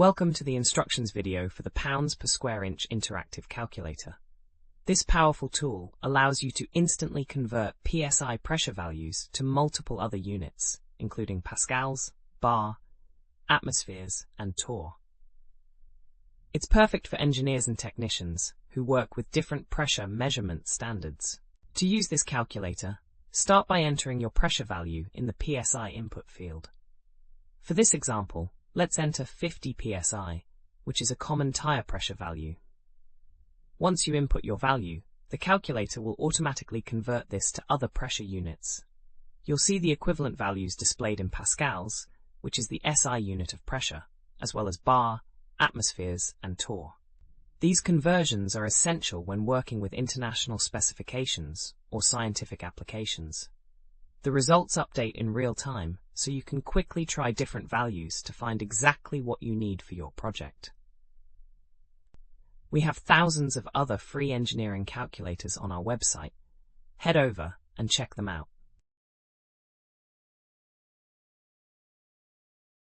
Welcome to the instructions video for the pounds per square inch interactive calculator. This powerful tool allows you to instantly convert PSI pressure values to multiple other units, including pascals, bar, atmospheres, and torr. It's perfect for engineers and technicians who work with different pressure measurement standards. To use this calculator, start by entering your pressure value in the PSI input field. For this example, let's enter 50 psi, which is a common tire pressure value. Once you input your value, the calculator will automatically convert this to other pressure units. You'll see the equivalent values displayed in pascals, which is the SI unit of pressure, as well as bar, atmospheres, and torr. These conversions are essential when working with international specifications or scientific applications. The results update in real time, so you can quickly try different values to find exactly what you need for your project. We have thousands of other free engineering calculators on our website. Head over and check them out.